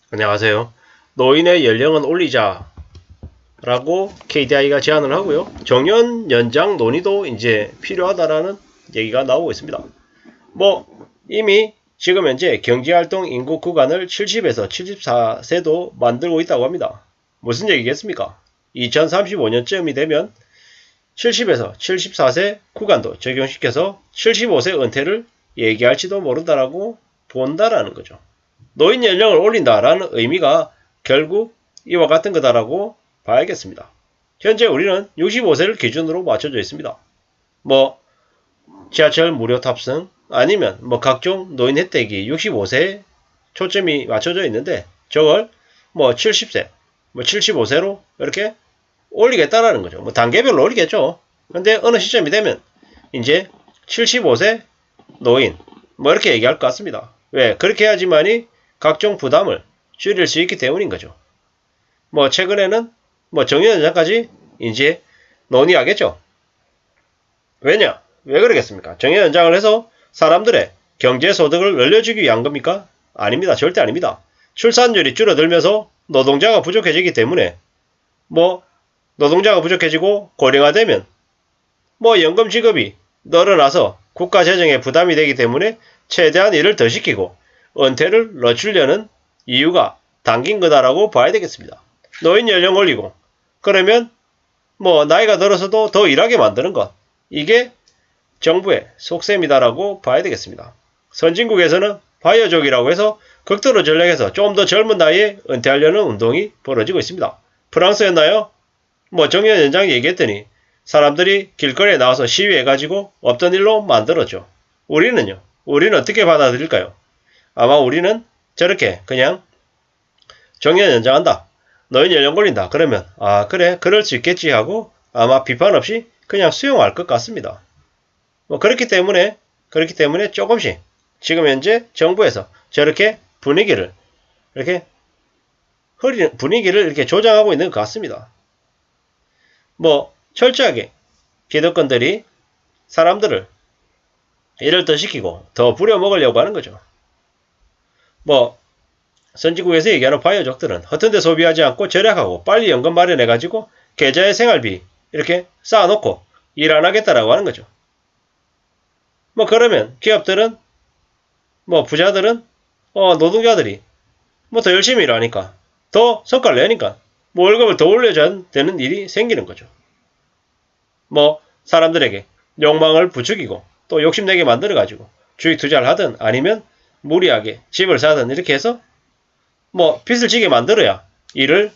안녕하세요. 노인의 연령은 올리자 라고 KDI가 제안을 하고요. 정년 연장 논의도 이제 필요하다라는 얘기가 나오고 있습니다. 이미 지금 현재 경제활동 인구 구간을 70에서 74세도 만들고 있다고 합니다. 무슨 얘기겠습니까? 2035년쯤이 되면 70에서 74세 구간도 적용시켜서 75세 은퇴를 얘기할지도 모른다라고 본다라는 거죠. 노인 연령을 올린다라는 의미가 결국 이와 같은 거다라고 봐야겠습니다. 현재 우리는 65세를 기준으로 맞춰져 있습니다. 지하철 무료 탑승 아니면 각종 노인 혜택이 65세에 초점이 맞춰져 있는데 저걸 70세, 75세로 이렇게 올리겠다라는 거죠. 단계별로 올리겠죠. 근데 어느 시점이 되면 이제 75세 노인 이렇게 얘기할 것 같습니다. 왜? 그렇게 해야지만이 각종 부담을 줄일 수 있기 때문인 거죠. 최근에는 정년 연장까지 이제 논의하겠죠. 왜냐? 왜 그러겠습니까? 정년 연장을 해서 사람들의 경제 소득을 늘려주기 위한 겁니까? 아닙니다. 절대 아닙니다. 출산율이 줄어들면서 노동자가 부족해지기 때문에 노동자가 부족해지고 고령화되면 연금 지급이 늘어나서 국가 재정에 부담이 되기 때문에 최대한 일을 더 시키고 은퇴를 늦추려는 이유가 담긴 거다라고 봐야 되겠습니다. 노인 연령 올리고 그러면 나이가 들어서도 더 일하게 만드는 것, 이게 정부의 속셈이다라고 봐야 되겠습니다. 선진국에서는 바이오족이라고 해서 극도로 전략해서 좀 더 젊은 나이에 은퇴하려는 운동이 벌어지고 있습니다. 프랑스였나요? 정년 연장 얘기했더니 사람들이 길거리에 나와서 시위해가지고 없던 일로 만들었죠. 우리는요? 우리는 어떻게 받아들일까요? 아마 우리는 저렇게 그냥 정년 연장한다, 노인 연령 올린다 그러면 그래 그럴 수 있겠지 하고 아마 비판 없이 그냥 수용할 것 같습니다. 그렇기 때문에 조금씩 지금 현재 정부에서 저렇게 분위기를 이렇게 조장하고 있는 것 같습니다. 철저하게 기득권들이 사람들을 일을 더 시키고 더 부려먹으려고 하는 거죠. 선진국에서 얘기하는 바이오족들은 허튼 데 소비하지 않고 절약하고 빨리 연금 마련해가지고 계좌에 생활비 이렇게 쌓아놓고 일 안 하겠다라고 하는 거죠. 그러면 기업들은 부자들은 노동자들이 더 열심히 일하니까 더 성과를 내니까 월급을 더 올려줘야 되는 일이 생기는 거죠. 사람들에게 욕망을 부추기고 또 욕심내게 만들어가지고 주식 투자를 하든 아니면 무리하게 집을 사든 이렇게 해서 빚을 지게 만들어야 일을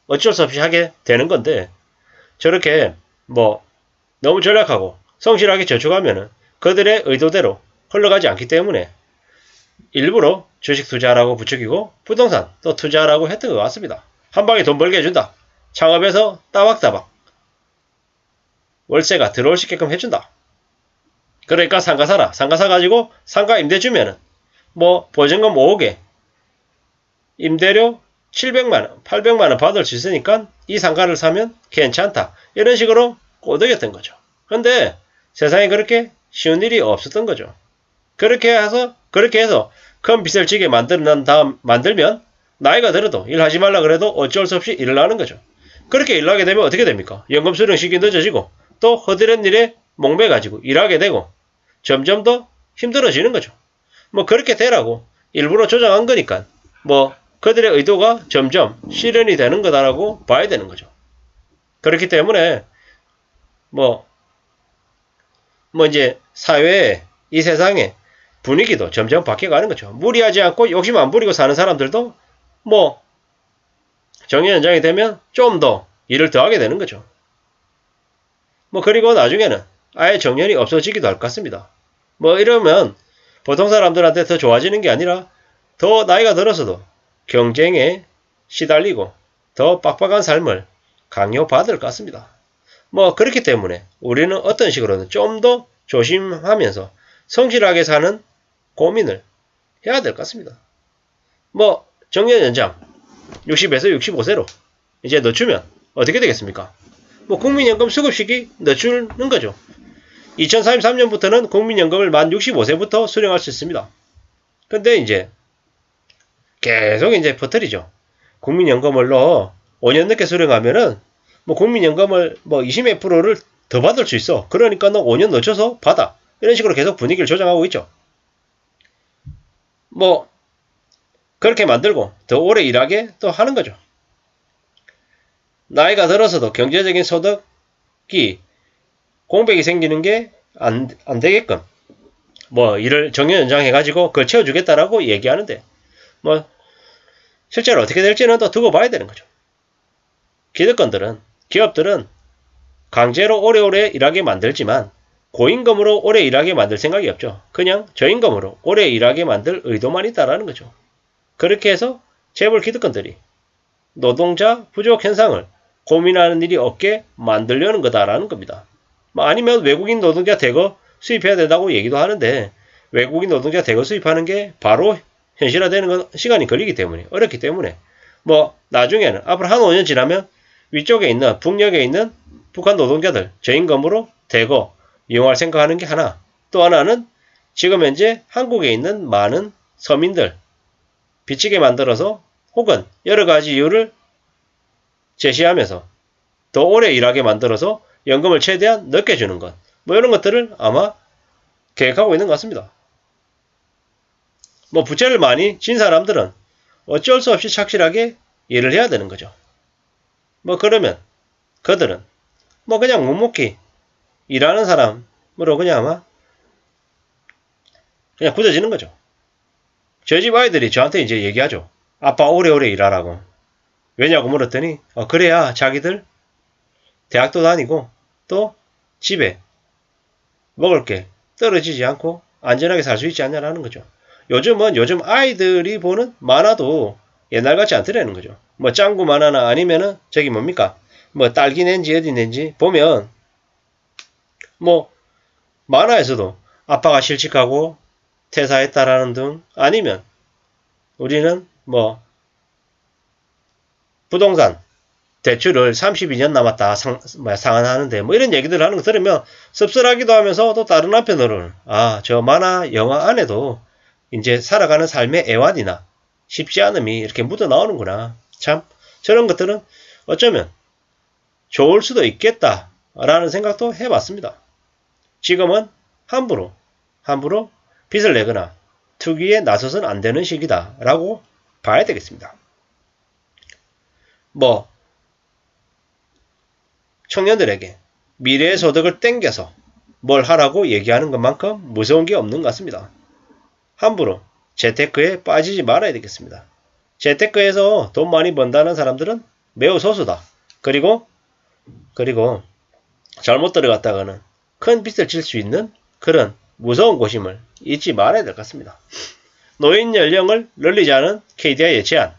어쩔 수 없이 하게 되는 건데 저렇게 너무 전략하고 성실하게 저축하면은 그들의 의도대로 흘러가지 않기 때문에 일부러 주식 투자라고 부추기고 부동산 또 투자라고 했던 것 같습니다. 한 방에 돈 벌게 해준다. 창업해서 따박따박 월세가 들어올 수 있게끔 해준다. 그러니까 상가 사라. 상가 사가지고 상가 임대 주면은 보증금 5억에 임대료 700만원, 800만원 받을 수 있으니까 이 상가를 사면 괜찮다. 이런 식으로 꼬드겼던 거죠. 근데 세상에 그렇게 쉬운 일이 없었던 거죠. 그렇게 해서 큰 빚을 지게 만들면 나이가 들어도 일하지 말라 그래도 어쩔 수 없이 일을 하는 거죠. 그렇게 일하게 되면 어떻게 됩니까? 연금 수령 시기 늦어지고 또 허드렛 일에 목매가지고 일하게 되고 점점 더 힘들어지는 거죠. 그렇게 되라고 일부러 조장한 거니까 그들의 의도가 점점 실현이 되는 거다라고 봐야 되는 거죠. 그렇기 때문에 이제 사회에 이 세상에 분위기도 점점 바뀌어가는 거죠. 무리하지 않고 욕심 안 부리고 사는 사람들도 정년 연장이 되면 좀 더 일을 더 하게 되는 거죠. 그리고 나중에는 아예 정년이 없어지기도 할 것 같습니다. 이러면 보통 사람들한테 더 좋아지는 게 아니라 더 나이가 들어서도 경쟁에 시달리고 더 빡빡한 삶을 강요받을 것 같습니다. 그렇기 때문에 우리는 어떤 식으로든 좀 더 조심하면서 성실하게 사는 고민을 해야 될 것 같습니다. 정년 연장 60에서 65세로 이제 늦추면 어떻게 되겠습니까? 국민연금 수급시기 늦추는 거죠. 2033년부터는 국민연금을 만 65세부터 수령할 수 있습니다. 근데 이제 계속 이제 퍼뜨리죠. 국민연금을 너 5년 늦게 수령하면은 뭐 국민연금을 뭐 20몇 프로를 더 받을 수 있어. 그러니까 너 5년 늦춰서 받아. 이런 식으로 계속 분위기를 조정하고 있죠. 뭐 그렇게 만들고 더 오래 일하게 또 하는 거죠. 나이가 들어서도 경제적인 소득이 공백이 생기는 게 안 되게끔 뭐 일을 정년 연장해가지고 그걸 채워주겠다라고 얘기하는데 뭐 실제로 어떻게 될지는 또 두고 봐야 되는 거죠. 기업들은 강제로 오래오래 일하게 만들지만 고임금으로 오래 일하게 만들 생각이 없죠. 그냥 저임금으로 오래 일하게 만들 의도만 있다라는 거죠. 그렇게 해서 재벌 기득권들이 노동자 부족 현상을 고민하는 일이 없게 만들려는 거다라는 겁니다. 뭐 아니면 외국인 노동자 대거 수입해야 된다고 얘기도 하는데 외국인 노동자 대거 수입하는 게 바로 현실화되는 건 시간이 걸리기 때문에 어렵기 때문에 뭐 나중에는 앞으로 한 5년 지나면 위쪽에 있는 북녘에 있는 북한 노동자들 저임금으로 대거 이용할 생각하는 게 하나, 또 하나는 지금 현재 한국에 있는 많은 서민들 빚지게 만들어서 혹은 여러 가지 이유를 제시하면서 더 오래 일하게 만들어서 연금을 최대한 늦게 주는 것, 뭐 이런 것들을 아마 계획하고 있는 것 같습니다. 뭐 부채를 많이 진 사람들은 어쩔 수 없이 착실하게 일을 해야 되는 거죠. 뭐 그러면 그들은 뭐 그냥 묵묵히 일하는 사람으로 그냥 아마 그냥 굳어지는 거죠. 저희 집 아이들이 저한테 이제 얘기하죠. 아빠 오래오래 일하라고. 왜냐고 물었더니 그래야 자기들 대학도 다니고 또 집에 먹을 게 떨어지지 않고 안전하게 살 수 있지 않냐라는 거죠. 요즘 아이들이 보는 만화도 옛날같이 않더라는 거죠. 뭐 짱구 만화나 아니면은 저기 뭡니까 뭐 딸기 낸지 어디 낸지 보면 뭐 만화에서도 아빠가 실직하고 퇴사했다라는 등 아니면 우리는 뭐 부동산 대출을 32년 남았다 상환하는데 뭐 이런 얘기들을 하는 거 들으면 씁쓸하기도 하면서 또 다른 한편으로는 저 만화 영화 안에도 이제 살아가는 삶의 애환이나 쉽지 않음이 이렇게 묻어 나오는구나. 참 저런 것들은 어쩌면 좋을 수도 있겠다라는 생각도 해봤습니다. 지금은 함부로 빚을 내거나 투기에 나서서는 안 되는 시기다라고 봐야 되겠습니다. 뭐 청년들에게 미래의 소득을 땡겨서 뭘 하라고 얘기하는 것만큼 무서운 게 없는 것 같습니다. 함부로 재테크에 빠지지 말아야 되겠습니다. 재테크에서 돈 많이 번다는 사람들은 매우 소수다. 그리고 잘못 들어갔다가는 큰 빚을 질 수 있는 그런 무서운 곳임을 잊지 말아야 될 것 같습니다. 노인 연령을 늘리자는 KDI의 제안,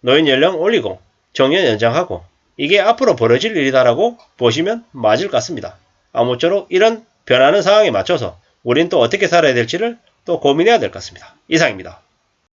노인 연령 올리고 정년 연장하고 이게 앞으로 벌어질 일이다라고 보시면 맞을 것 같습니다. 아무쪼록 이런 변하는 상황에 맞춰서 우린 또 어떻게 살아야 될지를 또 고민해야 될 것 같습니다. 이상입니다.